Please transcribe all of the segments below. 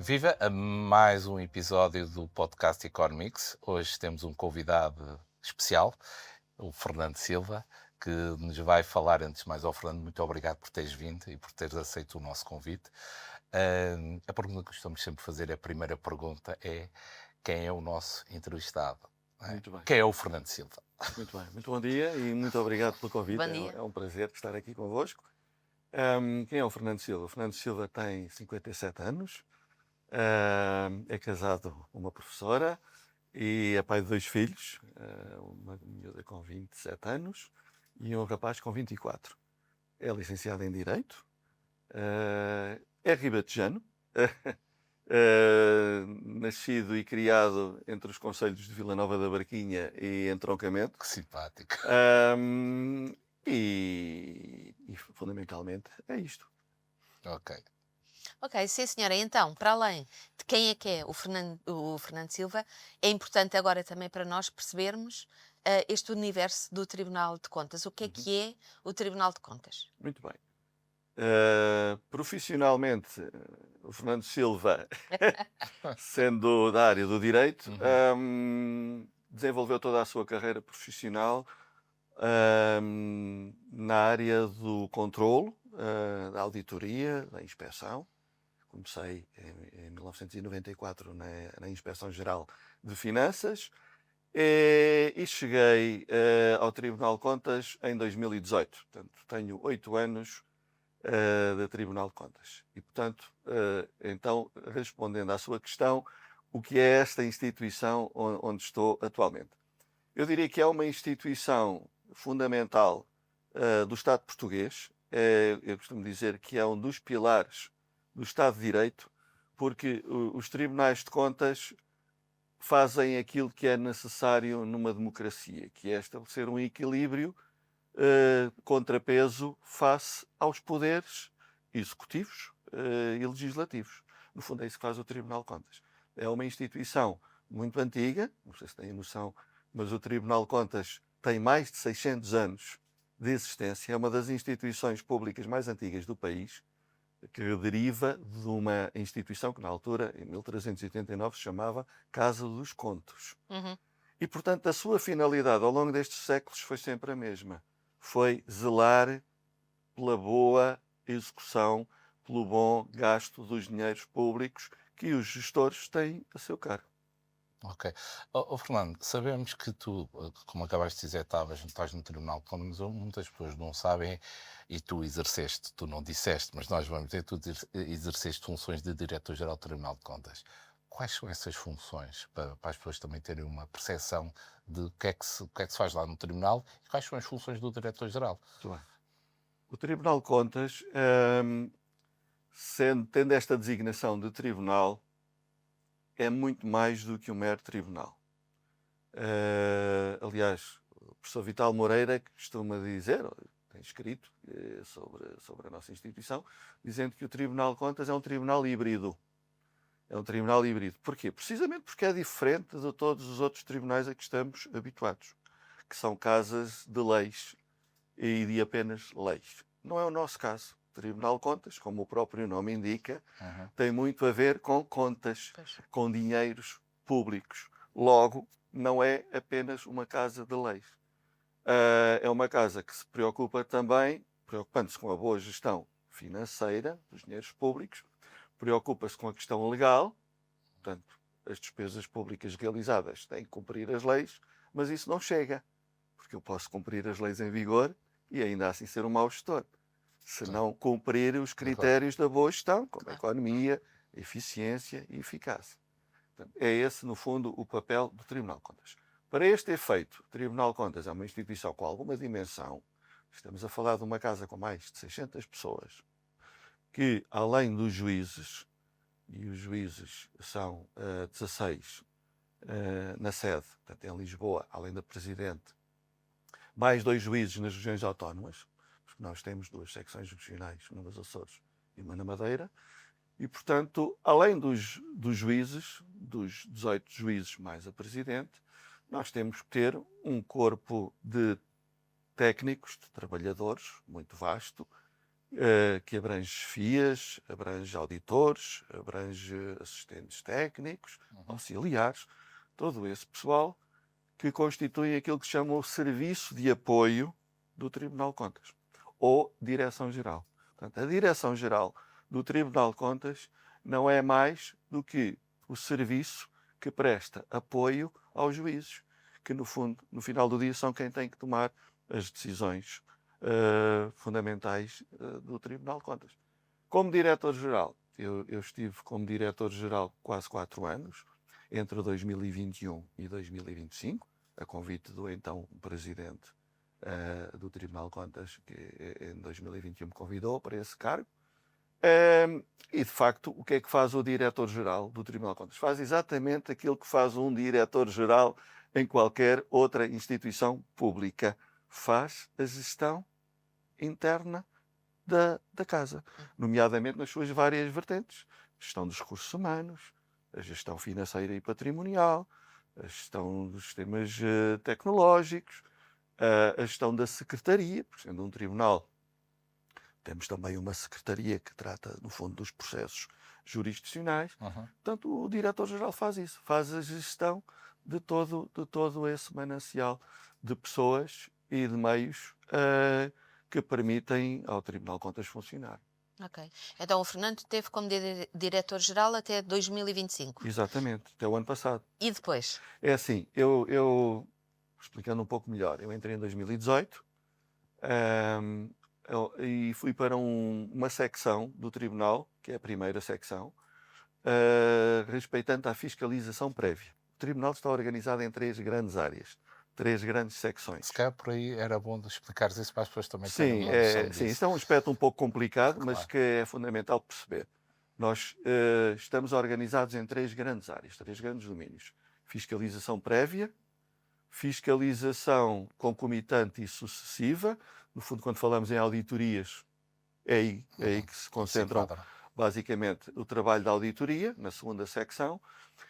Viva a mais um episódio do podcast Economics. Hoje temos um convidado especial, o Fernando Silva, que nos vai falar. Antes de mais, ao Fernando, muito obrigado por teres vindo e por teres aceito o nosso convite. A pergunta que gostamos sempre de fazer, a primeira pergunta é: quem é o nosso entrevistado? Não é? Muito bem, Quem é o Fernando Silva? muito bem. Muito bom dia e muito obrigado pelo convite. Bom dia. É um prazer estar aqui convosco. Quem é o Fernando Silva? O Fernando Silva tem 57 anos, é casado com uma professora e é pai de 2 filhos, uma miúda com 27 anos e um rapaz com 24. É licenciado em Direito, é ribatejano, nascido e criado entre os concelhos de Vila Nova da Barquinha e Entroncamento. Que simpático. E fundamentalmente é isto. Ok. Ok, sim senhora. Então, para além de quem é que é o Fernando Silva, é importante agora também para nós percebermos este universo do Tribunal de Contas. O que é o Tribunal de Contas? Muito bem. Profissionalmente, o Fernando Silva, sendo da área do direito, desenvolveu toda a sua carreira profissional na área do controlo, da auditoria, da inspeção. Comecei em 1994 na Inspeção-Geral de Finanças e cheguei ao Tribunal de Contas em 2018. Portanto, tenho 8 anos de Tribunal de Contas. E, portanto, então, respondendo à sua questão, o que é esta instituição onde estou atualmente? Eu diria que é uma instituição fundamental do Estado português. Eu costumo dizer que é um dos pilares do Estado de Direito, porque os tribunais de contas fazem aquilo que é necessário numa democracia, que é estabelecer um equilíbrio contrapeso face aos poderes executivos e legislativos. No fundo, é isso que faz o Tribunal de Contas. É uma instituição muito antiga, não sei se têm noção, mas o Tribunal de Contas tem mais de 600 anos de existência, é uma das instituições públicas mais antigas do país, que deriva de uma instituição que, na altura, em 1389, se chamava Casa dos Contos. Uhum. E, portanto, a sua finalidade ao longo destes séculos foi sempre a mesma. Foi zelar pela boa execução, pelo bom gasto dos dinheiros públicos que os gestores têm a seu cargo. Ok. Fernando, sabemos que tu, como acabaste de dizer, estás no Tribunal de Contas, mas muitas pessoas não sabem, e tu exerceste, tu não disseste, mas nós vamos dizer, tu exerceste funções de Diretor-Geral do Tribunal de Contas. Quais são essas funções, para as pessoas também terem uma percepção de o que é que se faz lá no Tribunal e quais são as funções do Diretor-Geral? Muito bem. O Tribunal de Contas, tendo esta designação de tribunal, é muito mais do que um mero tribunal. Aliás, o professor Vital Moreira costuma dizer, tem escrito sobre a nossa instituição, dizendo que o Tribunal de Contas é um tribunal híbrido. É um tribunal híbrido. Porquê? Precisamente porque é diferente de todos os outros tribunais a que estamos habituados, que são casas de leis e de apenas leis. Não é o nosso caso. O Tribunal de Contas, como o próprio nome indica, tem muito a ver com contas, Pois. com dinheiros públicos. Logo, não é apenas uma casa de leis. É uma casa que se preocupa também, preocupando-se com a boa gestão financeira dos dinheiros públicos, preocupa-se com a questão legal, portanto, as despesas públicas realizadas têm que cumprir as leis, mas isso não chega, porque eu posso cumprir as leis em vigor e ainda assim ser um mau gestor, se não cumprir os critérios da boa gestão, como a economia, eficiência e eficácia. Portanto, é esse, no fundo, o papel do Tribunal de Contas. Para este efeito, o Tribunal de Contas é uma instituição com alguma dimensão. Estamos a falar de uma casa com mais de 600 pessoas, que, além dos juízes, e os juízes são 16 na sede, portanto, em Lisboa, além da Presidente, mais 2 juízes nas regiões autónomas, porque nós temos 2 secções regionais, uma nos Açores e uma na Madeira, e, portanto, além dos juízes, dos 18 juízes mais a Presidente, nós temos que ter um corpo de técnicos, de trabalhadores, muito vasto, que abrange FIAs, abrange auditores, abrange assistentes técnicos, auxiliares, todo esse pessoal que constitui aquilo que se chama o Serviço de Apoio do Tribunal de Contas, ou Direção-Geral. Portanto, a Direção-Geral do Tribunal de Contas não é mais do que o serviço que presta apoio aos juízes, que no fundo, no final do dia, são quem tem que tomar as decisões fundamentais do Tribunal de Contas. Como diretor-geral, eu estive como diretor-geral quase 4 anos, entre 2021 e 2025, a convite do então presidente do Tribunal de Contas, que em 2021 me convidou para esse cargo. E, de facto, o que é que faz o diretor-geral do Tribunal de Contas? Faz exatamente aquilo que faz um diretor-geral em qualquer outra instituição pública. Faz a gestão interna da casa, nomeadamente nas suas várias vertentes. Gestão dos recursos humanos, a gestão financeira e patrimonial, a gestão dos sistemas tecnológicos, a gestão da secretaria, por sendo um tribunal. Temos também uma secretaria que trata, no fundo, dos processos jurisdicionais. Portanto, o diretor-geral faz isso, faz a gestão de todo esse manancial de pessoas e de meios que permitem ao Tribunal de Contas funcionar. Ok. Então o Fernando esteve como diretor-geral até 2025. Exatamente, até o ano passado. E depois? É assim, eu explicando um pouco melhor, eu entrei em 2018 e fui para uma secção do Tribunal, que é a primeira secção, respeitante à fiscalização prévia. O Tribunal está organizado em 3 grandes áreas, 3 grandes secções. Se calhar por aí era bom de explicares isso para as pessoas também Sim, terem uma noção sim, disso. isto é um aspecto um pouco complicado, mas Claro. que é fundamental perceber. Nós estamos organizados em 3 grandes áreas, 3 grandes domínios. Fiscalização prévia, fiscalização concomitante e sucessiva. No fundo, quando falamos em auditorias, é aí que se concentram basicamente o trabalho da auditoria, na segunda secção.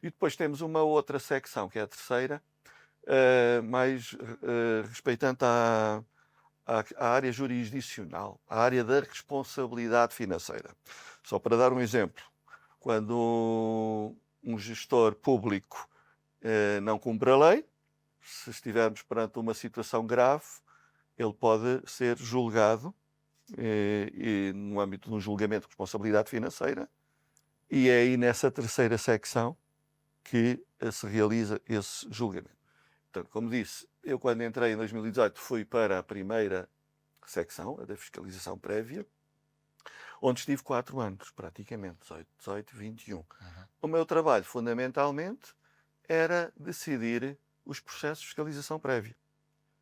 E depois temos uma outra secção, que é a terceira, mais respeitante à área jurisdicional, à área da responsabilidade financeira. Só para dar um exemplo, quando um gestor público não cumpre a lei, se estivermos perante uma situação grave, ele pode ser julgado no âmbito de um julgamento de responsabilidade financeira, e é aí nessa terceira secção que se realiza esse julgamento. Portanto, como disse, eu quando entrei em 2018 fui para a primeira secção, a da fiscalização prévia, onde estive 4 anos, praticamente, 18, 21. O meu trabalho, fundamentalmente, era decidir os processos de fiscalização prévia,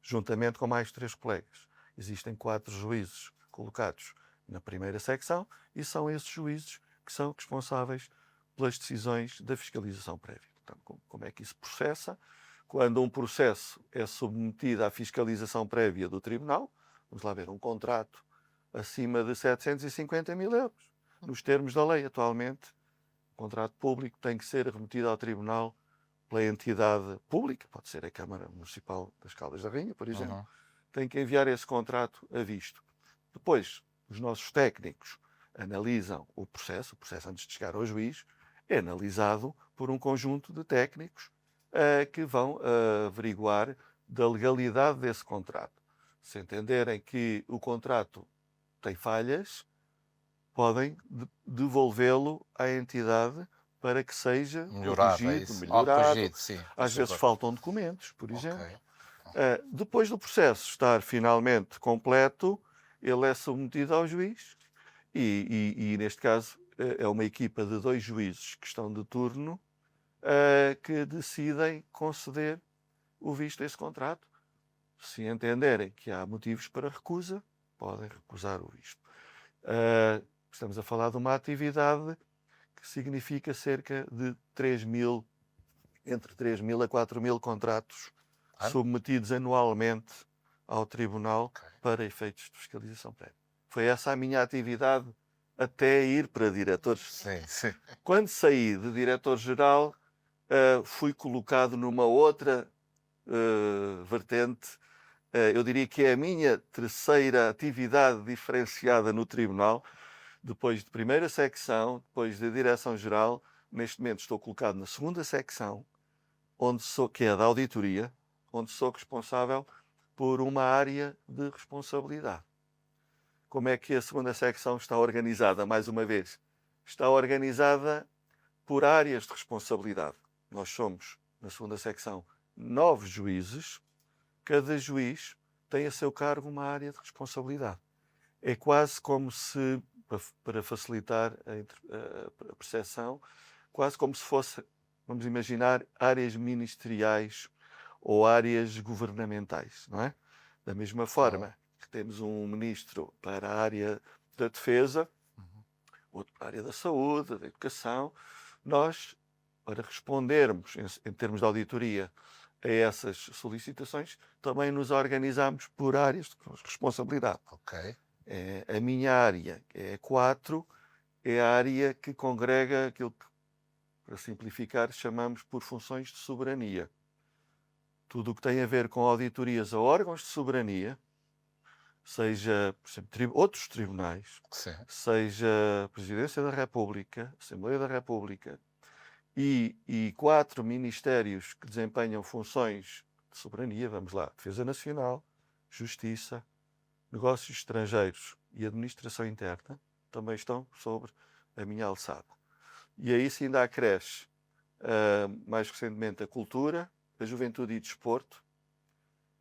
juntamente com mais 3 colegas. Existem 4 juízes colocados na primeira secção e são esses juízes que são responsáveis pelas decisões da fiscalização prévia. Portanto, como é que isso processa? Quando um processo é submetido à fiscalização prévia do tribunal, vamos lá ver, um contrato acima de 750 mil euros, nos termos da lei atualmente, o contrato público tem que ser remetido ao tribunal pela entidade pública, pode ser a Câmara Municipal das Caldas da Rainha, por exemplo, tem que enviar esse contrato a visto. Depois, os nossos técnicos analisam o processo antes de chegar ao juiz, é analisado por um conjunto de técnicos que vão averiguar da legalidade desse contrato. Se entenderem que o contrato tem falhas, podem devolvê-lo à entidade para que seja corrigido, melhorado. Corrigido, sim. Às vezes faltam documentos, por exemplo. Depois do processo estar finalmente completo, ele é submetido ao juiz e neste caso, é uma equipa de 2 juízes que estão de turno que decidem conceder o visto a esse contrato. Se entenderem que há motivos para recusa, podem recusar o visto. Estamos a falar de uma atividade que significa cerca de entre 3.000 a 4.000 contratos submetidos anualmente ao Tribunal para efeitos de fiscalização prévia. Foi essa a minha atividade até ir para diretor. Sim. Quando saí de diretor-geral, fui colocado numa outra vertente eu diria que é a minha terceira atividade diferenciada no Tribunal, depois de primeira secção, depois da Direção-Geral. Neste momento estou colocado na segunda secção, que é a da auditoria, onde sou responsável por uma área de responsabilidade. Como é que a segunda secção está organizada? Mais uma vez, está organizada por áreas de responsabilidade. Nós somos, na segunda secção, 9 juízes. Cada juiz tem a seu cargo uma área de responsabilidade. É quase como se, para facilitar a percepção, quase como se fosse, vamos imaginar, áreas ministeriais ou áreas governamentais, não é? Da mesma forma que temos um ministro para a área da defesa, outro para a área da saúde, da educação, nós, para respondermos em termos de auditoria a essas solicitações, também nos organizamos por áreas de responsabilidade. Ok. A minha área, que é 4, é a área que congrega aquilo que, para simplificar, chamamos por funções de soberania. Tudo o que tem a ver com auditorias a órgãos de soberania, seja, por exemplo, outros tribunais, Sim. seja a Presidência da República, Assembleia da República e 4 ministérios que desempenham funções de soberania, vamos lá, Defesa Nacional, Justiça, Negócios Estrangeiros e Administração Interna, também estão sobre a minha alçada. E aí se ainda acresce, mais recentemente, a cultura, a juventude e desporto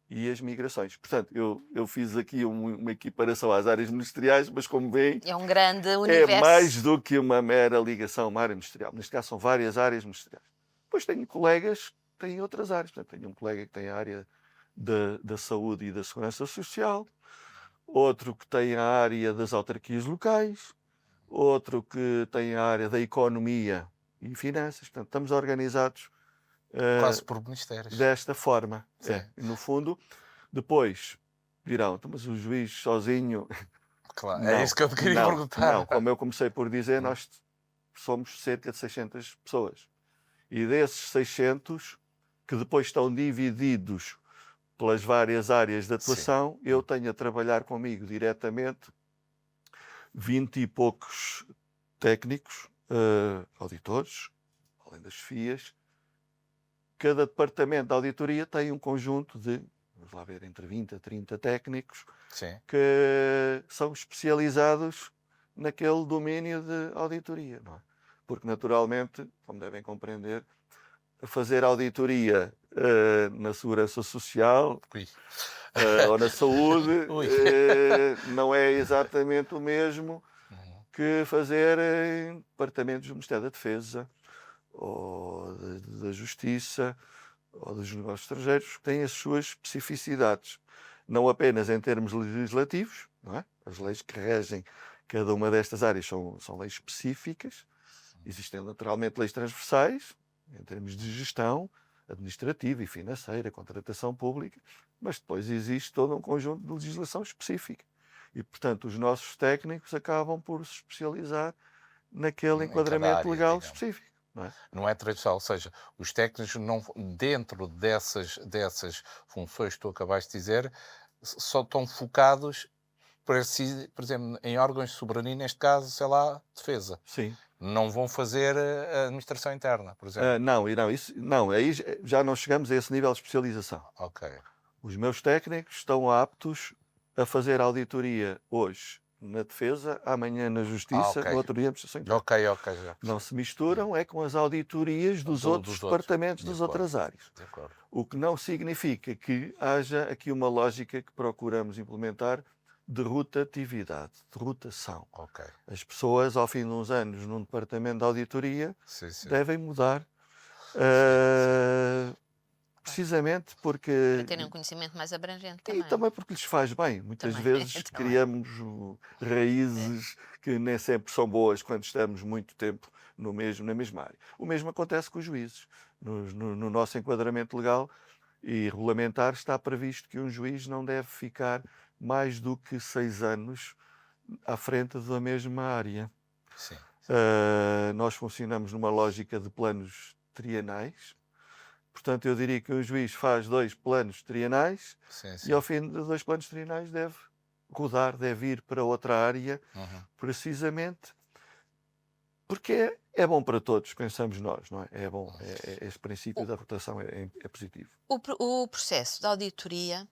e as migrações. Portanto, eu fiz aqui uma equiparação às áreas ministeriais, mas como veem, É um grande é universo. mais do que uma mera ligação a uma área ministerial. Neste caso são várias áreas ministeriais. Depois tenho colegas que têm outras áreas. Portanto, tenho um colega que tem a área da saúde e da segurança social, outro que tem a área das autarquias locais, outro que tem a área da economia e finanças. Portanto, estamos organizados Quase por ministérios. desta forma. Sim. No fundo, depois dirão, "Então, mas o juiz sozinho." Claro. Não, É isso que eu te queria não, perguntar. Não, como eu comecei por dizer, nós somos cerca de 600 pessoas. E desses 600, que depois estão divididos pelas várias áreas de atuação, eu tenho a trabalhar comigo diretamente 20 e poucos técnicos, auditores, além das FIAs. Cada departamento de auditoria tem um conjunto de, vamos lá ver, entre 20 a 30 técnicos Sim. que são especializados naquele domínio de auditoria, não é? Porque, naturalmente, como devem compreender, fazer auditoria na segurança social Ui. ou na saúde Ui. não é exatamente o mesmo que fazer em departamentos do Ministério da Defesa ou da Justiça ou dos negócios estrangeiros, que têm as suas especificidades. Não apenas em termos legislativos, não é? As leis que regem cada uma destas áreas são leis específicas. Existem naturalmente leis transversais, em termos de gestão administrativa e financeira, contratação pública, mas depois existe todo um conjunto de legislação específica. E, portanto, os nossos técnicos acabam por se especializar naquele Em cada enquadramento área, legal digamos. específico. Não é? Não é transversal, ou seja, os técnicos não, dentro dessas funções que tu acabaste de dizer, só estão focados, por exemplo, em órgãos de soberania, neste caso, sei lá, defesa. Sim. Não vão fazer a administração interna, por exemplo. Não, aí já não chegamos a esse nível de especialização. Ok. Os meus técnicos estão aptos a fazer auditoria hoje na defesa, amanhã na justiça, ok. no outro dia na administração interna. Ok, já. Não se misturam com as auditorias dos outros departamentos De das acordo. outras áreas. De acordo. O que não significa que haja aqui uma lógica que procuramos implementar de rotatividade, de rotação. Ok. As pessoas, ao fim de uns anos, num departamento de auditoria, Sim. devem mudar. Precisamente porque... Para terem um conhecimento mais abrangente também. E também porque lhes faz bem. Muitas Também. vezes Também. criamos raízes que nem sempre são boas quando estamos muito tempo na mesma área. O mesmo acontece com os juízes. No nosso enquadramento legal e regulamentar está previsto que um juiz não deve ficar mais do que 6 anos à frente da mesma área. Sim. Nós funcionamos numa lógica de planos trienais. Portanto, eu diria que um juiz faz 2 planos trienais Sim, e sim. ao fim de 2 planos trienais deve rodar, deve ir para outra área, Uhum. precisamente porque é bom para todos, pensamos nós, não é? É bom, este princípio O, da rotação é positivo. o processo de auditoria,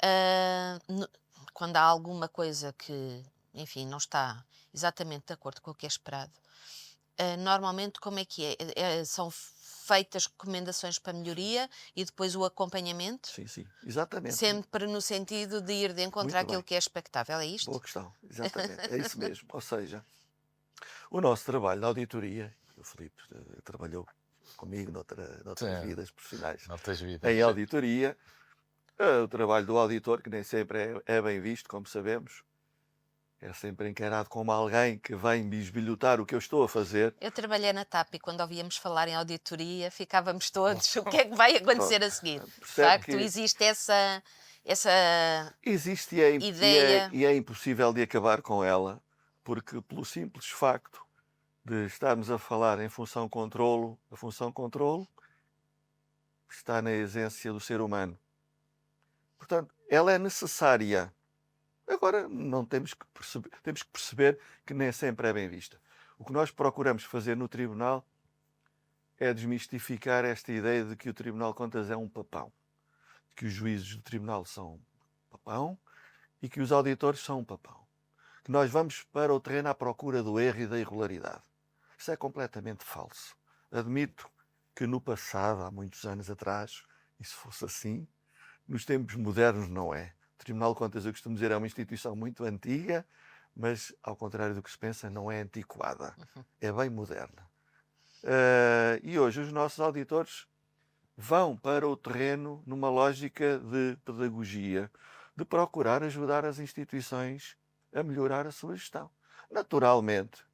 ah, no- quando há alguma coisa que, enfim, não está exatamente de acordo com o que é esperado, normalmente como é que é? São feitas recomendações para melhoria e depois o acompanhamento, Sim, sim, exatamente. sempre no sentido de ir de encontro Muito àquilo bem. que é expectável, é Boa isto? questão, exatamente. É isso mesmo. Ou seja, o nosso trabalho de auditoria, o Filipe trabalhou comigo noutras Sim, vidas profissionais noutras vidas. em auditoria. O trabalho do auditor, que nem sempre é bem visto, como sabemos, é sempre encarado como alguém que vem bisbilhotar o que eu estou a fazer. Eu trabalhei na TAP e quando ouvíamos falar em auditoria ficávamos todos, o que é que vai acontecer a seguir? De Percebe facto, que existe essa existe ideia. e é impossível de acabar com ela, porque pelo simples facto de estarmos a falar em função controlo, a função controlo está na essência do ser humano. Portanto, ela é necessária. Agora, não temos que perceber que nem sempre é bem vista. O que nós procuramos fazer no tribunal é desmistificar esta ideia de que o Tribunal de Contas é um papão, que os juízes do tribunal são um papão e que os auditores são um papão. Que nós vamos para o terreno à procura do erro e da irregularidade. Isso é completamente falso. Admito que no passado, há muitos anos atrás, isso fosse assim. Nos tempos modernos não é. O Tribunal de Contas, eu costumo dizer, é uma instituição muito antiga, mas, ao contrário do que se pensa, não é antiquada. É bem moderna. E hoje os nossos auditores vão para o terreno numa lógica de pedagogia, de procurar ajudar as instituições a melhorar a sua gestão. Naturalmente,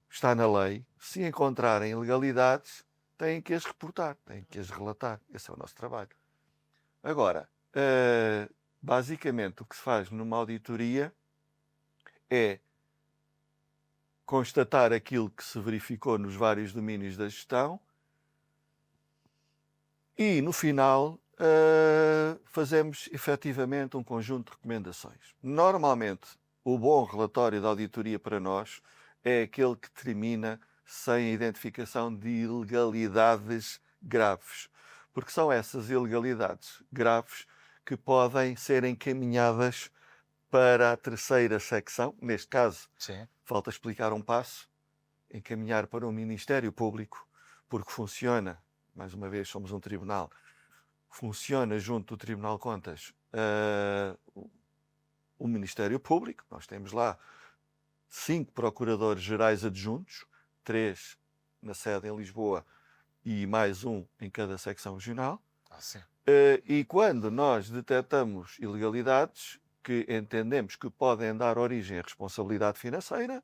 está na lei, se encontrarem ilegalidades, têm que as reportar, têm que as relatar. Esse é o nosso trabalho. Agora, basicamente, o que se faz numa auditoria é constatar aquilo que se verificou nos vários domínios da gestão e, no final, fazemos efetivamente um conjunto de recomendações. Normalmente, o bom relatório de auditoria para nós é aquele que termina sem a identificação de ilegalidades graves, porque são essas ilegalidades graves que podem ser encaminhadas para a terceira secção, neste caso, Sim. falta explicar um passo, encaminhar para o Ministério Público, porque funciona, mais uma vez somos um tribunal, funciona junto do Tribunal de Contas o Ministério Público, nós temos lá 5 procuradores gerais adjuntos, 3 na sede em Lisboa e mais um em cada secção regional. Sim. E quando nós detectamos ilegalidades que entendemos que podem dar origem à responsabilidade financeira,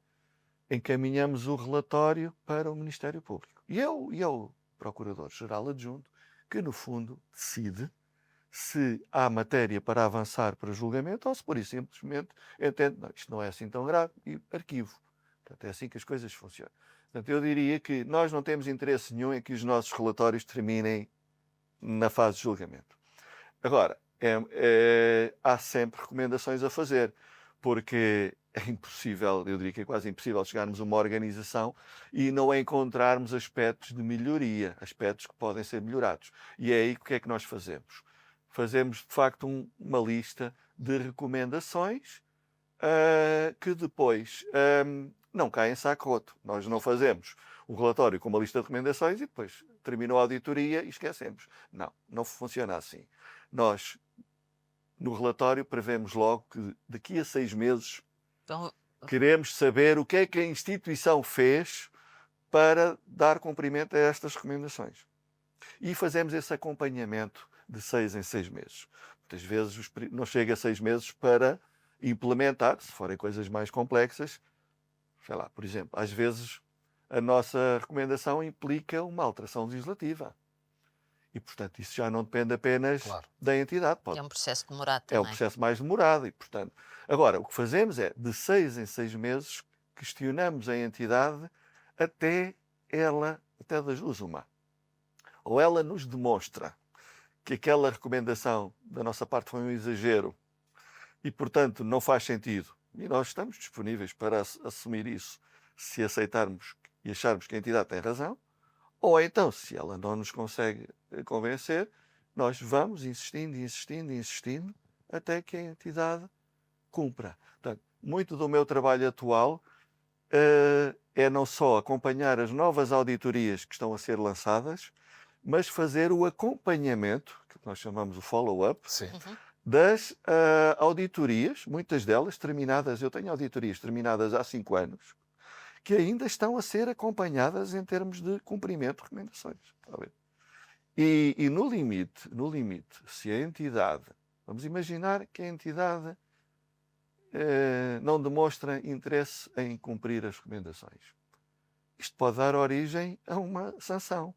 encaminhamos o relatório para o Ministério Público. E é o Procurador-Geral Adjunto que, no fundo, decide se há matéria para avançar para julgamento ou se, por isso, simplesmente entende, não, isto não é assim tão grave e arquivo. Portanto, é assim que as coisas funcionam. Portanto, eu diria que nós não temos interesse nenhum em que os nossos relatórios terminem na fase de julgamento. Agora, há sempre recomendações a fazer, porque é impossível, eu diria que é quase impossível chegarmos a uma organização e não encontrarmos aspectos de melhoria, aspectos que podem ser melhorados. E é aí que o que é que nós fazemos? Fazemos, de facto, uma lista de recomendações que depois não caem em saco roto. Nós não fazemos um relatório com uma lista de recomendações e depois terminou a auditoria e esquecemos. Não, não funciona assim. Nós, no relatório, prevemos logo que daqui a 6 meses Então, queremos saber o que é que a instituição fez para dar cumprimento a estas recomendações. E fazemos esse acompanhamento de 6 em 6 meses. Muitas vezes não chega a 6 meses para implementar, se forem coisas mais complexas. Sei lá, por exemplo, às vezes a nossa recomendação implica uma alteração legislativa. E, portanto, isso já não depende apenas Claro. da entidade. é um processo demorado É um também. processo mais demorado e, portanto... Agora, o que fazemos é, de 6 em 6 meses, questionamos a entidade até das duas uma. ou ela nos demonstra que aquela recomendação da nossa parte foi um exagero e, portanto, não faz sentido, e nós estamos disponíveis para assumir isso, se aceitarmos e acharmos que a entidade tem razão, ou então, se ela não nos consegue convencer, nós vamos insistindo, insistindo, insistindo, até que a entidade cumpra. Portanto, muito do meu trabalho atual é não só acompanhar as novas auditorias que estão a ser lançadas, mas fazer o acompanhamento, que nós chamamos o follow-up, Sim. das auditorias, muitas delas terminadas, eu tenho auditorias terminadas há 5 anos, que ainda estão a ser acompanhadas em termos de cumprimento de recomendações. Está a ver? E no limite, se a entidade, vamos imaginar que a entidade não demonstra interesse em cumprir as recomendações. Isto pode dar origem a uma sanção,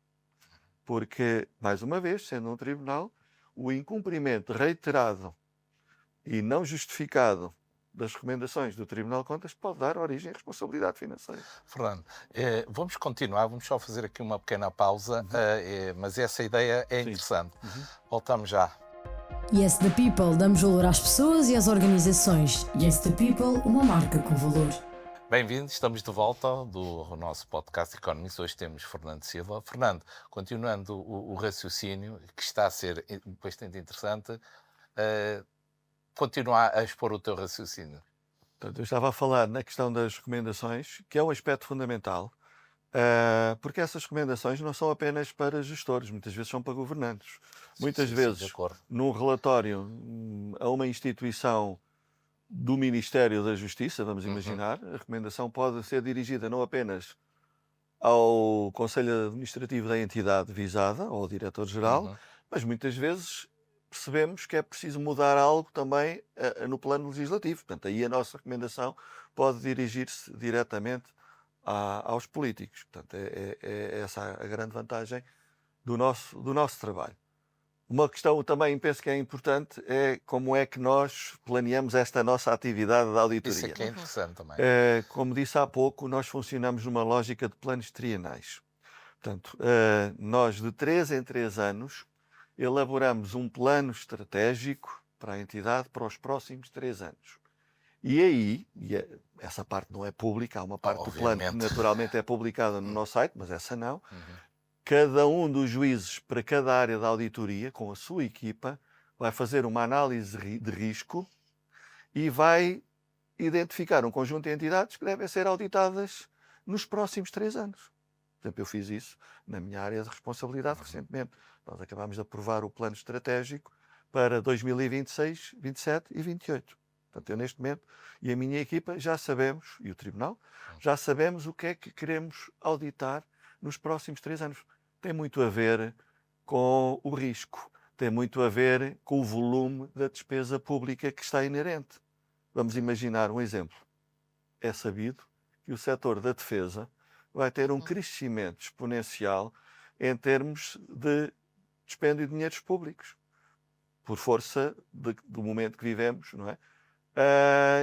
porque, mais uma vez, sendo um tribunal, o incumprimento reiterado e não justificado das recomendações do Tribunal de Contas pode dar origem à responsabilidade financeira. Fernando, vamos continuar, vamos só fazer aqui uma pequena pausa, mas essa ideia é interessante. Voltamos já. Yes the People, damos valor às pessoas e às organizações. Yes the People, uma marca com valor. Bem-vindos, estamos de volta do nosso podcast Economist. Hoje temos Fernando Silva. Fernando, continuando o raciocínio, que está a ser bastante interessante, continua a expor o teu raciocínio. Portanto, eu estava a falar na questão das recomendações, que é um aspecto fundamental, porque essas recomendações não são apenas para gestores, muitas vezes são para governantes. Muitas vezes, num relatório a uma instituição do Ministério da Justiça, vamos imaginar, a recomendação pode ser dirigida não apenas ao Conselho Administrativo da entidade visada, ou ao Diretor-Geral, mas muitas vezes percebemos que é preciso mudar algo também no plano legislativo. Portanto, aí a nossa recomendação pode dirigir-se diretamente aos políticos. Portanto, é essa a grande vantagem do nosso trabalho. Uma questão também penso que é importante é como é que nós planeamos esta nossa atividade de auditoria. Isso é que é interessante também. Como disse há pouco, nós funcionamos numa lógica de planos trienais. Portanto, nós de 3 em 3 anos elaboramos um plano estratégico para a entidade para os próximos 3 anos. E aí, essa parte não é pública, há uma parte do plano que naturalmente é publicada no nosso site, mas essa não. Cada um dos juízes para cada área da auditoria, com a sua equipa, vai fazer uma análise de risco e vai identificar um conjunto de entidades que devem ser auditadas nos próximos 3 anos. Por exemplo, eu fiz isso na minha área de responsabilidade recentemente. Nós acabámos de aprovar o plano estratégico para 2026, 27 e 28. Portanto, eu neste momento e a minha equipa já sabemos, e o Tribunal, já sabemos o que é que queremos auditar nos próximos 3 anos. Tem muito a ver com o risco, tem muito a ver com o volume da despesa pública que está inerente. Vamos imaginar um exemplo. É sabido que o setor da defesa vai ter um crescimento exponencial em termos de dispêndio de dinheiros públicos, por força do momento que vivemos, não é?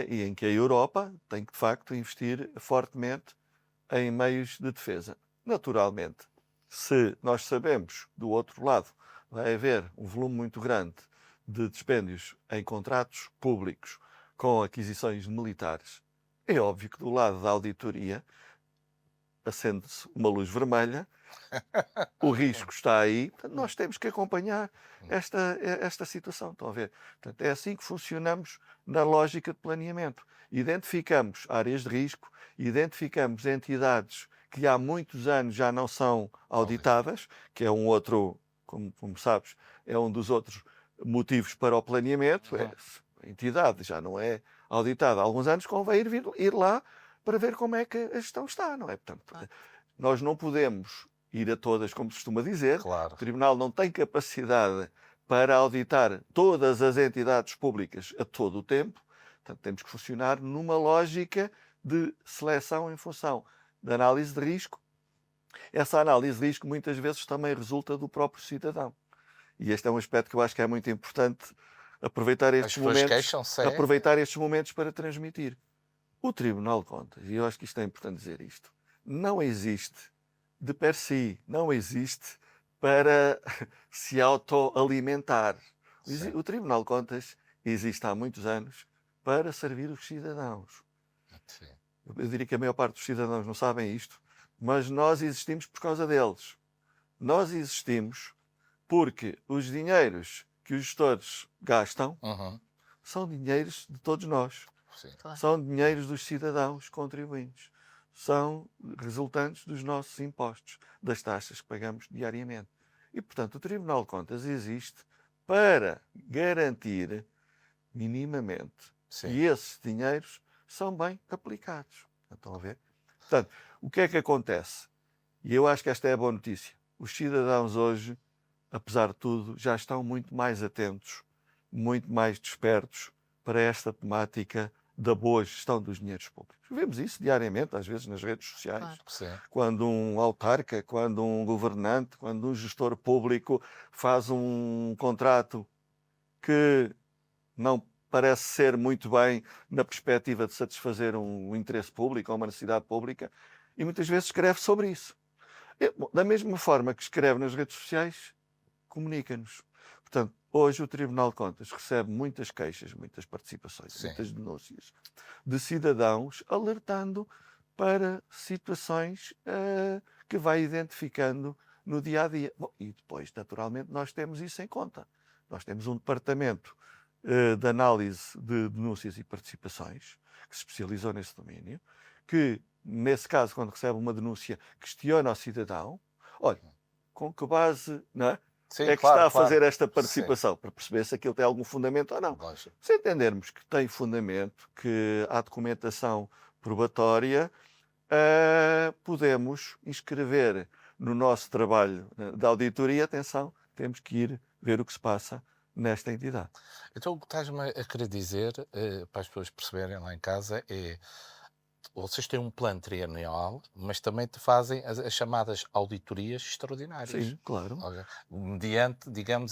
E em que a Europa tem que, de facto, investir fortemente em meios de defesa. Naturalmente, se nós sabemos, do outro lado, vai haver um volume muito grande de dispêndios em contratos públicos com aquisições militares, é óbvio que do lado da auditoria acende-se uma luz vermelha, o risco está aí, portanto, nós temos que acompanhar esta situação. Estão a ver? Portanto, é assim que funcionamos na lógica de planeamento. Identificamos áreas de risco, identificamos entidades que há muitos anos já não são auditadas, que é um outro, como sabes, é um dos outros motivos para o planeamento. A entidade já não é auditada há alguns anos, convém ir lá para ver como é que a gestão está, não é? Portanto, nós não podemos ir a todas, como se costuma dizer. Claro. O Tribunal não tem capacidade para auditar todas as entidades públicas a todo o tempo. Portanto, temos que funcionar numa lógica de seleção em função da análise de risco. Essa análise de risco muitas vezes também resulta do próprio cidadão. E este é um aspecto que eu acho que é muito importante aproveitar estes momentos para transmitir. O Tribunal de Contas, e eu acho que isto é importante dizer isto, não existe de per si, não existe para se autoalimentar. Sim. O Tribunal de Contas existe há muitos anos para servir os cidadãos. Sim. Eu diria que a maior parte dos cidadãos não sabem isto, mas nós existimos por causa deles. Nós existimos porque os dinheiros que os gestores gastam Uhum. são dinheiros de todos nós. Sim. Claro. São dinheiros dos cidadãos contribuintes. São resultantes dos nossos impostos, das taxas que pagamos diariamente. E, portanto, o Tribunal de Contas existe para garantir minimamente Sim. que esses dinheiros são bem aplicados. Estão a ver? Portanto, o que é que acontece? E eu acho que esta é a boa notícia. Os cidadãos hoje, apesar de tudo, já estão muito mais atentos, muito mais despertos para esta temática da boa gestão dos dinheiros públicos. Vemos isso diariamente, às vezes nas redes sociais. Claro. Sim. Quando um autarca, quando um governante, quando um gestor público faz um contrato que não parece ser muito bem na perspectiva de satisfazer um interesse público ou uma necessidade pública, e muitas vezes escreve sobre isso. Bom, da mesma forma que escreve nas redes sociais, comunica-nos. Portanto, hoje o Tribunal de Contas recebe muitas queixas, muitas participações, Sim. muitas denúncias de cidadãos alertando para situações que vai identificando no dia a dia. Bom, e depois, naturalmente, nós temos isso em conta. Nós temos um departamento de análise de denúncias e participações que se especializou nesse domínio, que, nesse caso, quando recebe uma denúncia, questiona ao cidadão, olha, com que base, não é? Sim, É que claro, está a claro. fazer esta participação, para perceber se aquilo tem algum fundamento ou não. Lógico. Se entendermos que tem fundamento, que há documentação probatória, podemos inscrever no nosso trabalho de auditoria, atenção, temos que ir ver o que se passa nesta entidade. Então, o que estás-me a querer dizer, para as pessoas perceberem lá em casa, é vocês têm um plano trianual, mas também te fazem as chamadas auditorias extraordinárias. Sim, claro. Ok? Mediante, digamos,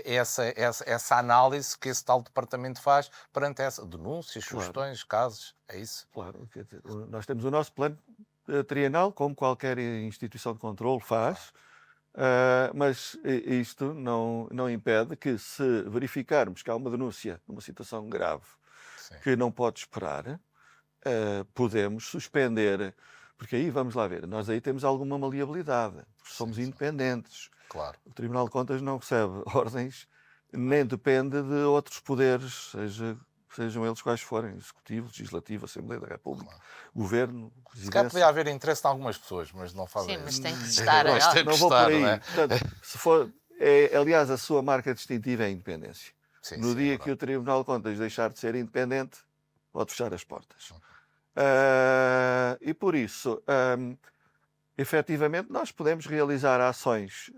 essa análise que esse tal departamento faz perante essa denúncias, Claro. sugestões, casos. É isso? Claro, quer dizer, nós temos o nosso plano trienal, como qualquer instituição de controle faz, mas isto não impede que, se verificarmos que há uma denúncia numa situação grave Sim. que não pode esperar, podemos suspender, porque aí vamos lá ver, nós aí temos alguma maleabilidade, somos Sim. independentes. Claro. O Tribunal de Contas não recebe ordens, nem depende de outros poderes, sejam eles quais forem, Executivo, Legislativo, Assembleia da República, Claro. Governo, Se calhar Presidência. podia haver interesse de algumas pessoas, mas não fazem Sim, mas isso. tem que estar. Nós ó, temos Não que vou por estar, aí. não é? Portanto, se for, aliás, a sua marca distintiva é a independência. Sim, No sim, dia é que o Tribunal de Contas deixar de ser independente, pode fechar as portas. Uhum. E por isso, efetivamente, nós podemos realizar ações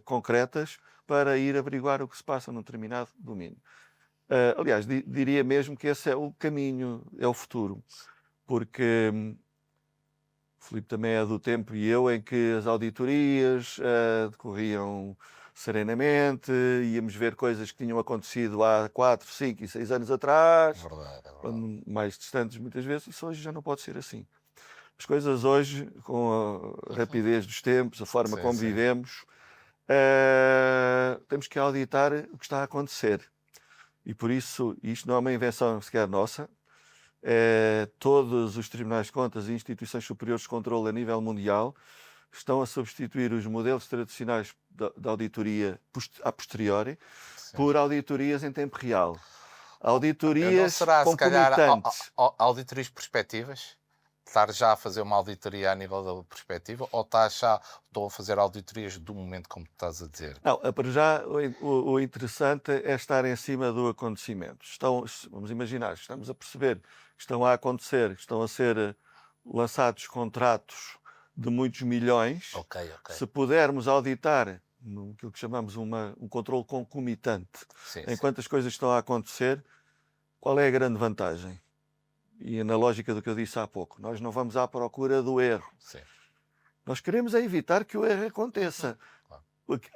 concretas para ir averiguar o que se passa num determinado domínio. Aliás, diria mesmo que esse é o caminho, é o futuro, porque o Filipe também é do tempo, e eu, em que as auditorias decorriam serenamente, íamos ver coisas que tinham acontecido há 4, 5 e 6 anos atrás, verdade, é verdade. quando mais distantes muitas vezes. Isso hoje já não pode ser assim. As coisas hoje, com a rapidez dos tempos, a forma Sim, como sim. vivemos, temos que auditar o que está a acontecer. E por isso, isto não é uma invenção sequer nossa. Todos os tribunais de contas e instituições superiores de controle a nível mundial estão a substituir os modelos tradicionais da auditoria a posteriori Sim. por auditorias em tempo real. Não Auditorias será, se calhar, concomitantes. auditorias perspectivas? Estar já a fazer uma auditoria a nível da perspectiva, ou estão a fazer auditorias do momento, como tu estás a dizer? Não, para já o interessante é estar em cima do acontecimento. Vamos imaginar, estamos a perceber que estão a acontecer, que estão a ser lançados contratos de muitos milhões. Ok. Se pudermos auditar aquilo que chamamos um controle concomitante, Sim, enquanto as coisas estão a acontecer, qual é a grande vantagem? E na lógica do que eu disse há pouco, nós não vamos à procura do erro. sim. Nós queremos é evitar que o erro aconteça. Claro.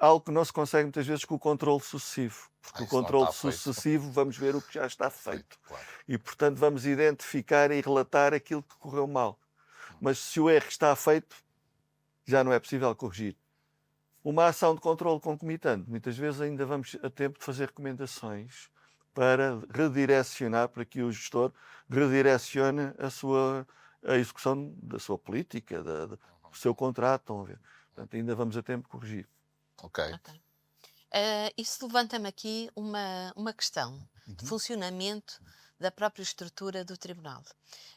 Algo que não se consegue muitas vezes com o controle sucessivo. Porque o Isso não controle está feito. sucessivo, vamos ver o que já está feito. Claro. E, portanto, vamos identificar e relatar aquilo que correu mal. Mas se o erro está feito, já não é possível corrigir. uma ação de controle concomitante. Muitas vezes ainda vamos a tempo de fazer recomendações para redirecionar, para que o gestor redirecione a execução da sua política, do seu contrato. Estão a ver? Portanto, ainda vamos a tempo de corrigir. Ok. Ok. Isso levanta-me aqui uma questão de funcionamento da própria estrutura do tribunal.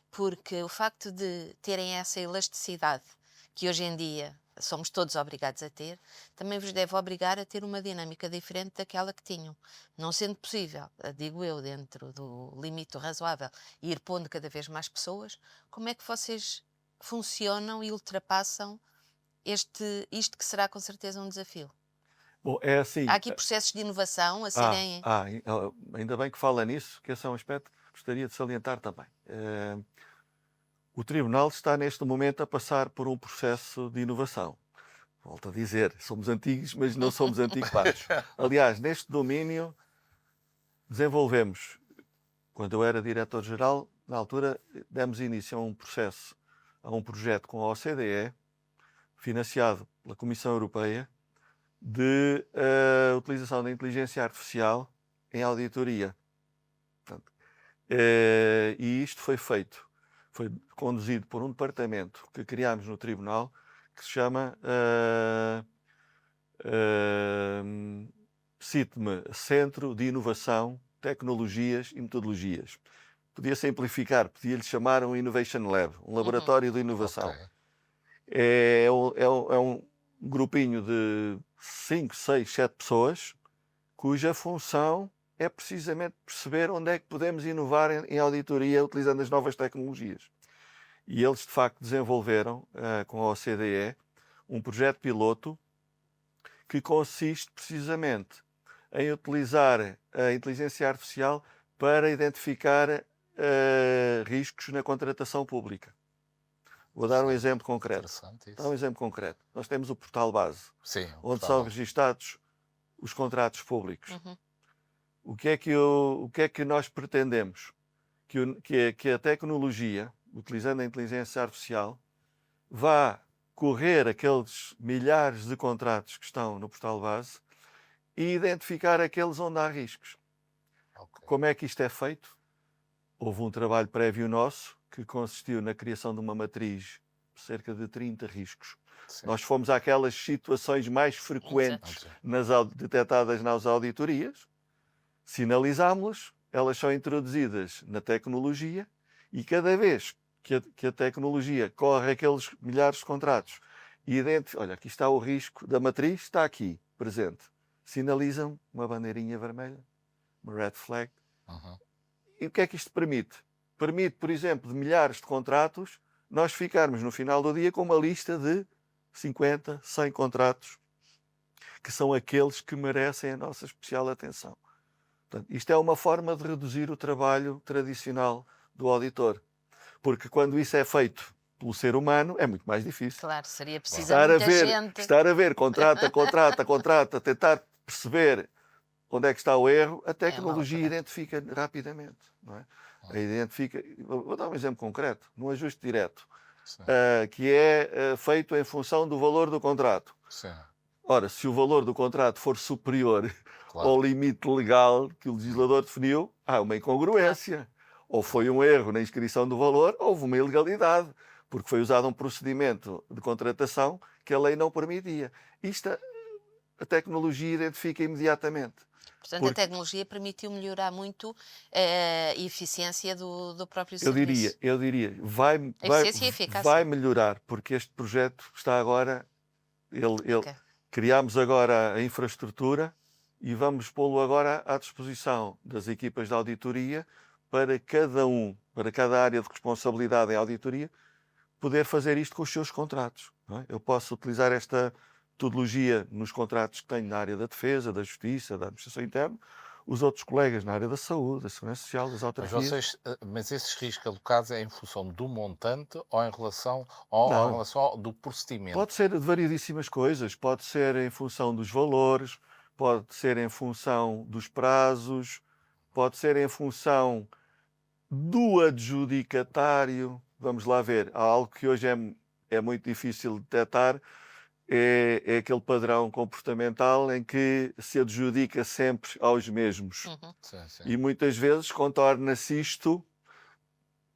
Porque o facto de terem essa elasticidade que hoje em dia somos todos obrigados a ter, também vos deve obrigar a ter uma dinâmica diferente daquela que tinham. Não sendo possível, digo eu, dentro do limite do razoável, ir pondo cada vez mais pessoas, como é que vocês funcionam e ultrapassam isto que será com certeza um desafio? Bom, é assim. Há aqui processos de inovação a serem. Ainda bem que fala nisso, que esse é um aspecto que gostaria de salientar também. O Tribunal está neste momento a passar por um processo de inovação. Volto a dizer, somos antigos, mas não somos antiquados. Aliás, neste domínio desenvolvemos, quando eu era diretor-geral, na altura demos início a um processo, a um projeto com a OCDE, financiado pela Comissão Europeia, de utilização da inteligência artificial em auditoria. Portanto, e isto foi conduzido por um departamento que criámos no Tribunal, que se chama CITME, Centro de Inovação, Tecnologias e Metodologias. Podia simplificar, podia-lhe chamar um Innovation Lab, um laboratório de inovação. Ok. É um grupinho de 5, 6, 7 pessoas, cuja função é precisamente perceber onde é que podemos inovar em auditoria utilizando as novas tecnologias. E eles, de facto, desenvolveram, com a OCDE, um projeto piloto que consiste precisamente em utilizar a inteligência artificial para identificar riscos na contratação pública. Vou dar um exemplo concreto. Interessante isso. Dar um exemplo concreto. Nós temos o portal base, Sim, onde portal. são registados os contratos públicos. Uhum. O que é que nós pretendemos? Que a tecnologia, utilizando a inteligência artificial, vá correr aqueles milhares de contratos que estão no portal base e identificar aqueles onde há riscos. Ok. Como é que isto é feito? Houve um trabalho prévio nosso que consistiu na criação de uma matriz de cerca de 30 riscos. Sim. Nós fomos àquelas situações mais frequentes detectadas nas auditorias, sinalizámos-las, elas são introduzidas na tecnologia e cada vez que a tecnologia corre aqueles milhares de contratos e olha, aqui está o risco da matriz, está aqui, presente. Sinalizam uma bandeirinha vermelha, uma red flag. Uhum. E o que é que isto permite? Permite, por exemplo, de milhares de contratos, nós ficarmos no final do dia com uma lista de 50, 100 contratos que são aqueles que merecem a nossa especial atenção. Portanto, isto é uma forma de reduzir o trabalho tradicional do auditor. Porque quando isso é feito pelo ser humano, é muito mais difícil. Claro, seria preciso Estar muita a ver, contrata, tentar perceber onde é que está o erro, a tecnologia loucura. identifica rapidamente. Não é? Vou dar um exemplo concreto, num ajuste direto, Sim. que é feito em função do valor do contrato. Sim. Ora, se o valor do contrato for superior Claro. ao limite legal que o legislador definiu, há uma incongruência. Ou foi um erro na inscrição do valor, ou houve uma ilegalidade, porque foi usado um procedimento de contratação que a lei não permitia. Isto a tecnologia identifica imediatamente. Portanto, a tecnologia permitiu melhorar muito a eficiência do próprio serviço. Eu diria, Eficiência e eficácia. vai melhorar, porque este projeto está agora, Ok. criámos agora a infraestrutura e vamos pô-lo agora à disposição das equipas de auditoria para cada área de responsabilidade em auditoria, poder fazer isto com os seus contratos. Não é? Eu posso utilizar esta metodologia nos contratos que tenho na área da defesa, da justiça, da administração interna, os outros colegas na área da saúde, da segurança social, das autarquias. Mas esses riscos alocados é em função do montante ou em relação do procedimento? Pode ser de variedíssimas coisas, pode ser em função dos valores, pode ser em função dos prazos, pode ser em função do adjudicatário. Vamos lá ver, há algo que hoje é muito difícil de detectar, é aquele padrão comportamental em que se adjudica sempre aos mesmos. Sim, sim. E muitas vezes contorna-se isto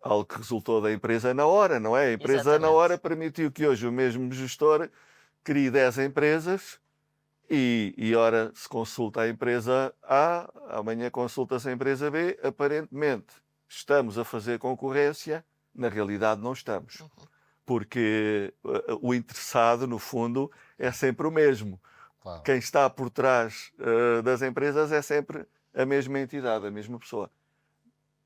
algo que resultou da empresa na hora, não é? A empresa na Exatamente. hora permitiu que hoje o mesmo gestor crie 10 empresas e ora se consulta a empresa A, amanhã consulta-se a empresa B, aparentemente estamos a fazer concorrência, na realidade não estamos. Porque o interessado, no fundo, é sempre o mesmo. Claro. Quem está por trás das empresas é sempre a mesma entidade, a mesma pessoa.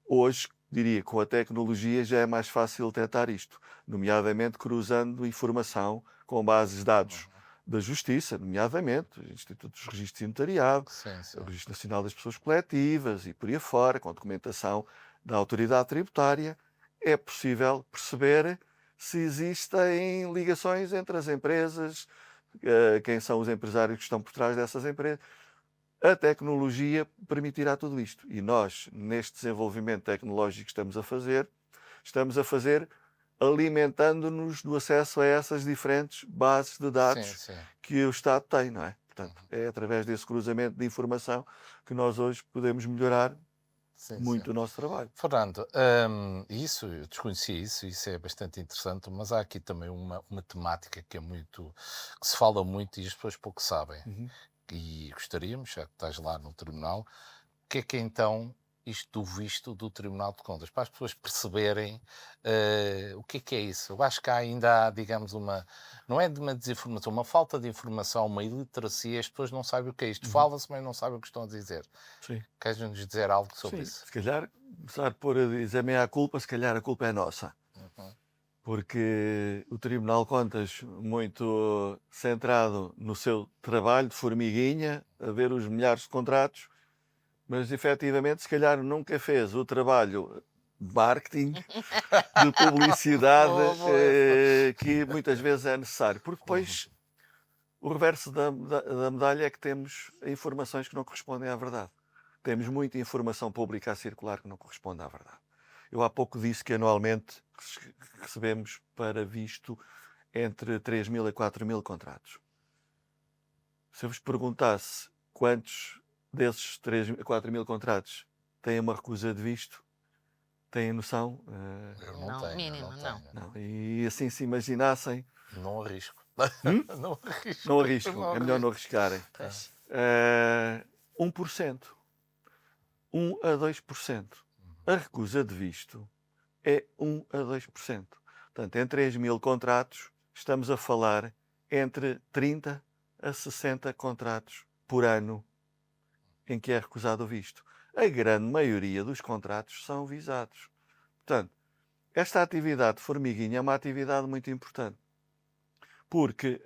Hoje, diria, com a tecnologia já é mais fácil tentar isto, nomeadamente cruzando informação com bases de dados da Justiça, nomeadamente o Instituto dos Registros e Notariado, Sim, sim. o Registro Nacional das Pessoas Coletivas e por aí afora, com documentação da Autoridade Tributária, é possível perceber se existem ligações entre as empresas, quem são os empresários que estão por trás dessas empresas. A tecnologia permitirá tudo isto. E nós, neste desenvolvimento tecnológico que estamos a fazer alimentando-nos do acesso a essas diferentes bases de dados Sim, sim. que o Estado tem, não é? Portanto, é através desse cruzamento de informação que nós hoje podemos melhorar Sim, muito sim. o nosso trabalho. Fernando, isso, eu desconhecia isso é bastante interessante, mas há aqui também uma temática que é muito, que se fala muito e as pessoas pouco sabem. E gostaríamos, já que estás lá no tribunal, o que é então isto do visto do Tribunal de Contas, para as pessoas perceberem o que é isso. Eu acho que ainda há, digamos, não é de uma desinformação, uma falta de informação, uma iliteracia, as pessoas não sabem o que é isto. Fala-se, mas não sabem o que estão a dizer. Sim. Queres-nos dizer algo sobre Sim, isso? se calhar, começar por dizer meia culpa, se calhar a culpa é nossa. Porque o Tribunal de Contas, muito centrado no seu trabalho de formiguinha, a ver os milhares de contratos, mas efetivamente, se calhar, nunca fez o trabalho de marketing, de publicidade, Boa, boa. que muitas vezes é necessário. Porque depois o reverso da medalha é que temos informações que não correspondem à verdade. Temos muita informação pública a circular que não corresponde à verdade. Eu há pouco disse que anualmente recebemos para visto entre 3.000 a 4.000 contratos. Se eu vos perguntasse quantos desses 3.000 a 4.000 contratos têm uma recusa de visto, têm noção? Eu não, Não, tenho, mínimo, não não. tenho. Não. E assim se imaginassem, Não arrisco. Não arrisco. não arriscam. Não É melhor não arrisco. arriscarem. Pois. 1%. 1 a 2%. A recusa de visto é 1 a 2%. Portanto, em 3.000 contratos, estamos a falar entre 30 a 60 contratos por ano em que é recusado o visto. A grande maioria dos contratos são visados. Portanto, esta atividade de formiguinha é uma atividade muito importante. Porque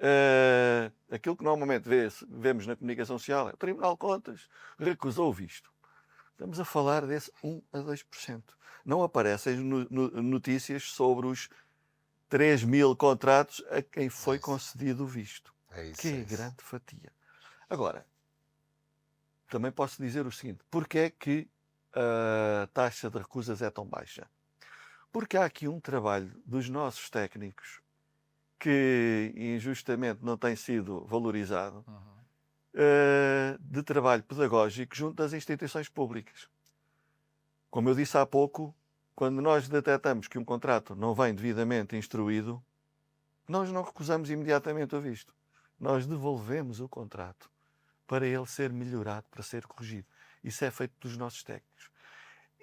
aquilo que normalmente vemos na comunicação social é o Tribunal de Contas recusou o visto. Estamos a falar desse 1 a 2%. Não aparecem notícias sobre os 3.000 contratos a quem foi concedido o visto. É isso, Que é é isso. grande fatia. Agora, também posso dizer o seguinte: porquê é que a taxa de recusas é tão baixa? Porque há aqui um trabalho dos nossos técnicos que injustamente não tem sido valorizado, de trabalho pedagógico junto das instituições públicas. Como eu disse há pouco, quando nós detectamos que um contrato não vem devidamente instruído, nós não recusamos imediatamente o visto. Nós devolvemos o contrato para ele ser melhorado, para ser corrigido. Isso é feito dos nossos técnicos.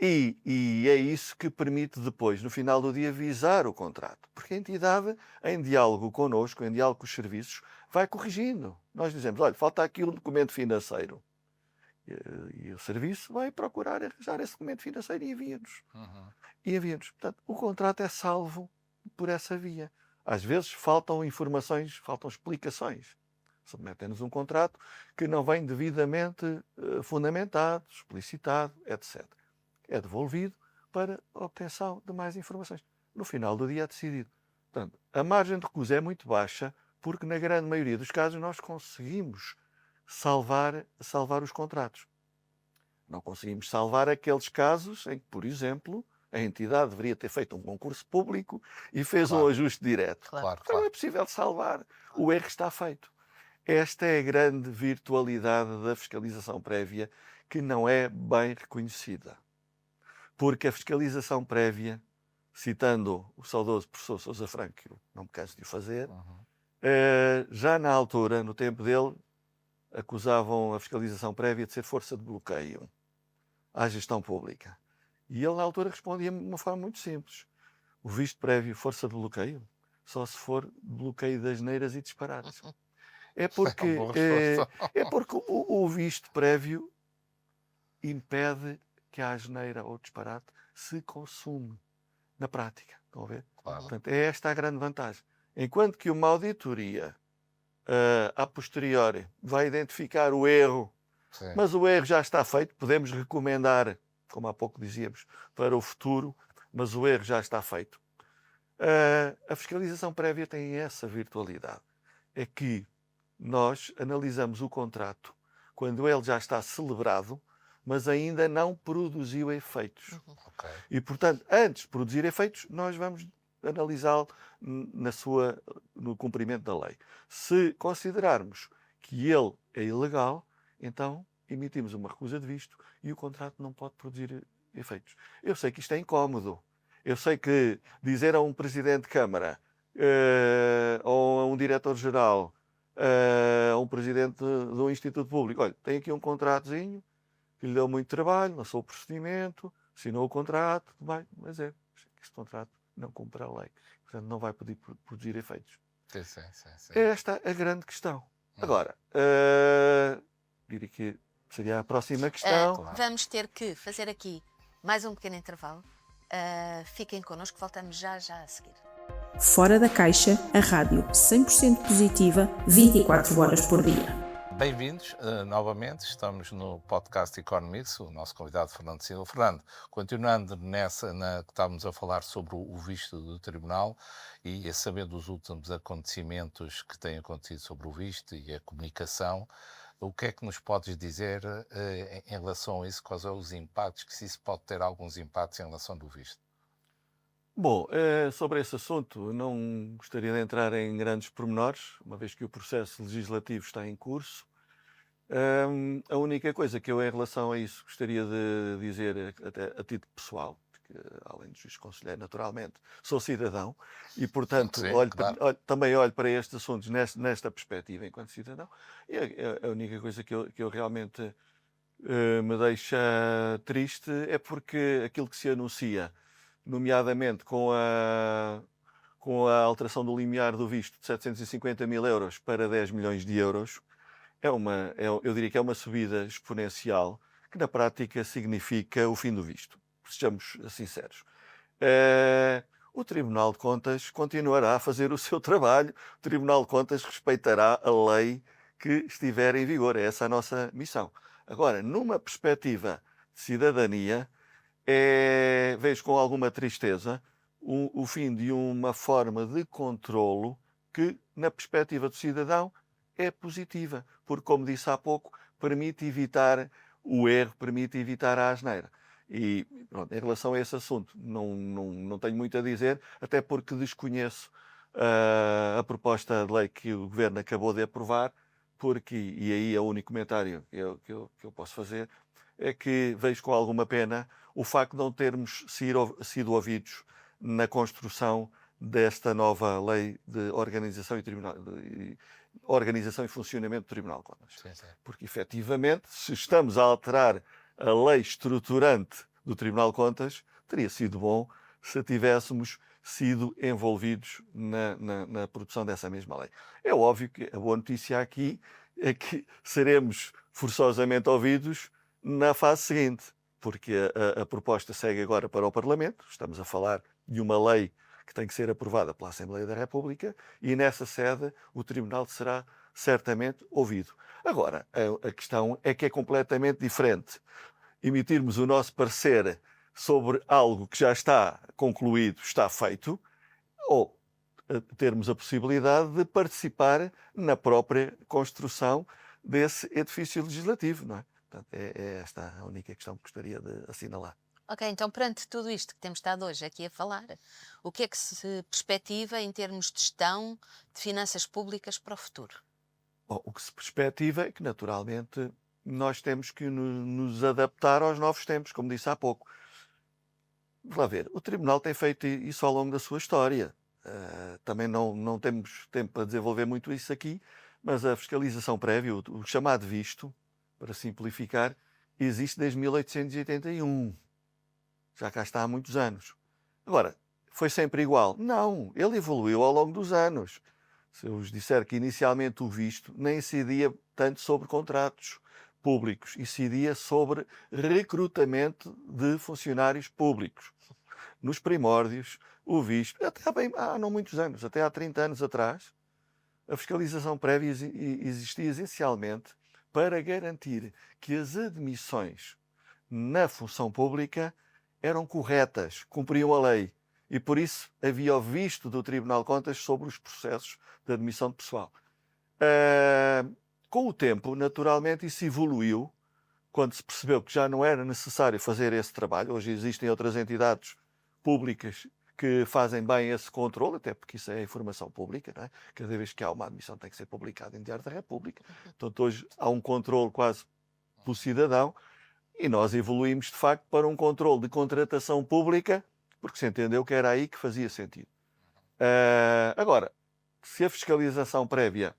E é isso que permite depois, no final do dia, visar o contrato. Porque a entidade, em diálogo connosco, em diálogo com os serviços, vai corrigindo. Nós dizemos, olha, falta aqui um documento financeiro. E o serviço vai procurar arranjar esse documento financeiro e envia-nos. E envia-nos. Portanto, o contrato é salvo por essa via. Às vezes faltam informações, faltam explicações. Submetem-nos um contrato que não vem devidamente fundamentado, explicitado, etc. É devolvido para a obtenção de mais informações. No final do dia é decidido. Portanto, a margem de recusa é muito baixa porque, na grande maioria dos casos, nós conseguimos salvar os contratos. Não conseguimos salvar aqueles casos em que, por exemplo, A entidade deveria ter feito um concurso público e fez Claro. um ajuste direto. Claro. Claro, Então não claro. é possível salvar. O erro está feito. Esta é a grande virtualidade da fiscalização prévia que não é bem reconhecida. Porque a fiscalização prévia, citando o saudoso professor Sousa Franco, que eu não me canso de o fazer, Uhum. já na altura, no tempo dele, acusavam a fiscalização prévia de ser força de bloqueio à gestão pública. E ele, na altura, respondia de uma forma muito simples. O visto prévio, força de bloqueio, só se for bloqueio das neiras e disparates. É porque, É uma boa resposta. é porque o visto prévio impede que a asneira ou disparate se consume na prática. Estão a ver? Claro. Portanto, é esta a grande vantagem. Enquanto que uma auditoria, a posteriori, vai identificar o erro, Sim. mas o erro já está feito, podemos recomendar, como há pouco dizíamos, para o futuro, mas o erro já está feito. A fiscalização prévia tem essa virtualidade. É que nós analisamos o contrato quando ele já está celebrado, mas ainda não produziu efeitos. Ok. E, portanto, antes de produzir efeitos, nós vamos analisá-lo no cumprimento da lei. Se considerarmos que ele é ilegal, então emitimos uma recusa de visto e o contrato não pode produzir efeitos. Eu sei que isto é incómodo. Eu sei que dizer a um presidente de Câmara, ou a um diretor-geral, a um presidente de um instituto público, olha, tem aqui um contratozinho que lhe deu muito trabalho, lançou o procedimento, assinou o contrato, tudo bem, mas este contrato não cumpre a lei. Portanto, não vai poder produzir efeitos. Sim, sim, sim, sim. É esta a grande questão. Agora, diria que seria a próxima questão. Claro. Vamos ter que fazer aqui mais um pequeno intervalo. Fiquem connosco, voltamos já a seguir. Fora da Caixa, a rádio 100% positiva, 24 horas por dia. Bem-vindos novamente, estamos no podcast Economics, o nosso convidado Fernando Silva. Fernando, continuando que estávamos a falar sobre o visto do Tribunal e a saber dos últimos acontecimentos que têm acontecido sobre o visto e a comunicação, o que é que nos podes dizer em relação a isso? Quais são os impactos, que se isso pode ter alguns impactos em relação do visto? Bom, sobre esse assunto, não gostaria de entrar em grandes pormenores, uma vez que o processo legislativo está em curso. A única coisa que eu, em relação a isso, gostaria de dizer, até a título pessoal, porque, além de juiz conselheiro, naturalmente, sou cidadão e, portanto, Sim, claro. também olho para estes assuntos nesta perspectiva enquanto cidadão. E a única coisa que eu realmente me deixa triste é porque aquilo que se anuncia, nomeadamente com a alteração do limiar do visto de 750 mil euros para 10 milhões de euros, eu diria que é uma subida exponencial que na prática significa o fim do visto. Sejamos sinceros. O Tribunal de Contas continuará a fazer o seu trabalho, o Tribunal de Contas respeitará a lei que estiver em vigor. É essa a nossa missão. Agora, numa perspectiva de cidadania, vejo com alguma tristeza o fim de uma forma de controlo que, na perspectiva do cidadão, é positiva, porque, como disse há pouco, permite evitar o erro, permite evitar a asneira. E, pronto, em relação a esse assunto, não tenho muito a dizer, até porque desconheço a proposta de lei que o Governo acabou de aprovar, e aí é o único comentário que eu posso fazer, é que vejo com alguma pena o facto de não termos sido ouvidos na construção desta nova lei de organização e funcionamento do Tribunal de Contas. Sim, sim. Porque, efetivamente, se estamos a alterar a lei estruturante do Tribunal de Contas, teria sido bom se tivéssemos sido envolvidos na produção dessa mesma lei. É óbvio que a boa notícia aqui é que seremos forçosamente ouvidos na fase seguinte, porque a proposta segue agora para o Parlamento. Estamos a falar de uma lei que tem que ser aprovada pela Assembleia da República e nessa sede o Tribunal será certamente ouvido. Agora, a questão é que é completamente diferente emitirmos o nosso parecer sobre algo que já está concluído, está feito, ou termos a possibilidade de participar na própria construção desse edifício legislativo, não é? Portanto, é esta a única questão que gostaria de assinalar. Ok, então perante tudo isto que temos estado hoje aqui a falar, o que é que se perspectiva em termos de gestão de finanças públicas para o futuro? Bom, o que se perspectiva é que, naturalmente, nós temos que nos adaptar aos novos tempos, como disse há pouco. Vamos lá ver, o Tribunal tem feito isso ao longo da sua história. Também não temos tempo para desenvolver muito isso aqui, mas a fiscalização prévia, o chamado visto, para simplificar, existe desde 1881. Já cá está há muitos anos. Agora, foi sempre igual? Não, ele evoluiu ao longo dos anos. Se eu vos disser que inicialmente o visto nem incidia tanto sobre contratos públicos, incidia sobre recrutamento de funcionários públicos. Nos primórdios, o visto, até há não muitos anos, até há 30 anos atrás, a fiscalização prévia existia essencialmente para garantir que as admissões na função pública eram corretas, cumpriam a lei. E por isso havia o visto do Tribunal de Contas sobre os processos de admissão de pessoal. Com o tempo, naturalmente, isso evoluiu, quando se percebeu que já não era necessário fazer esse trabalho. Hoje existem outras entidades públicas que fazem bem esse controle, até porque isso é informação pública, não é? Cada vez que há uma admissão tem que ser publicada em Diário da República. Portanto, hoje há um controle quase do cidadão e nós evoluímos, de facto, para um controle de contratação pública, porque se entendeu que era aí que fazia sentido. Agora, se a fiscalização prévia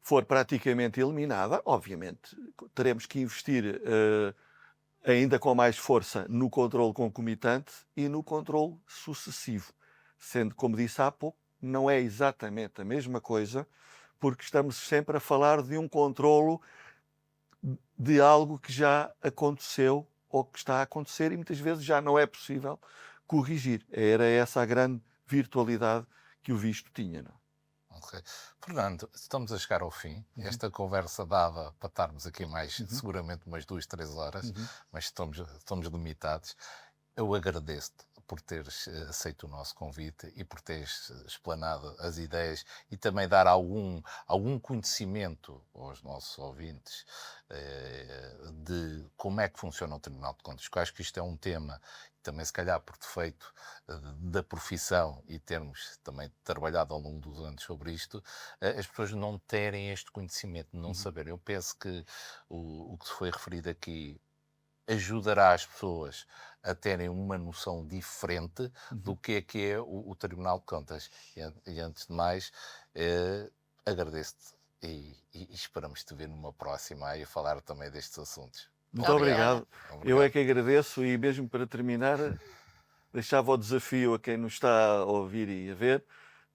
for praticamente eliminada, obviamente teremos que investir ainda com mais força no controle concomitante e no controle sucessivo. Sendo, como disse há pouco, não é exatamente a mesma coisa, porque estamos sempre a falar de um controlo de algo que já aconteceu ou que está a acontecer e muitas vezes já não é possível corrigir. Era essa a grande virtualidade que o visto tinha. Não? Ok. Fernando, estamos a chegar ao fim. Esta conversa dava para estarmos aqui mais, seguramente umas 2, 3 horas, mas estamos limitados. Eu agradeço-te por teres aceito o nosso convite e por teres explanado as ideias e também dar algum conhecimento aos nossos ouvintes de como é que funciona o Tribunal de Contas. Eu acho que isto é um tema, também se calhar por defeito da profissão e termos também trabalhado ao longo dos anos sobre isto, as pessoas não terem este conhecimento, não saberem. Eu penso que o que se foi referido aqui ajudará as pessoas a terem uma noção diferente do que é o Tribunal de Contas. E antes de mais, agradeço-te e esperamos te ver numa próxima e falar também destes assuntos. Muito obrigado. Eu é que agradeço e mesmo para terminar, deixava o desafio a quem nos está a ouvir e a ver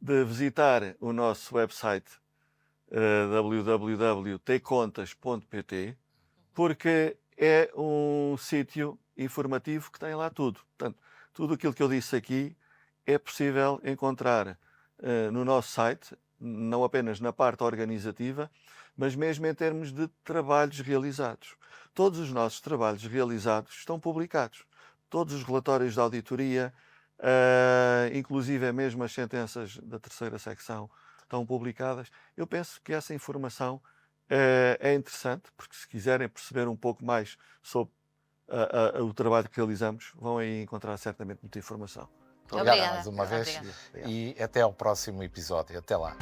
de visitar o nosso website www.tcontas.pt, porque é um sítio informativo que tem lá tudo. Portanto, tudo aquilo que eu disse aqui é possível encontrar no nosso site, não apenas na parte organizativa, mas mesmo em termos de trabalhos realizados. Todos os nossos trabalhos realizados estão publicados. Todos os relatórios de auditoria, inclusive mesmo as sentenças da terceira secção, estão publicadas. Eu penso que essa informação é interessante, porque se quiserem perceber um pouco mais sobre o trabalho que realizamos, vão aí encontrar certamente muita informação. Obrigado Obrigada. mais uma vez Obrigada. e até ao próximo episódio. Até lá.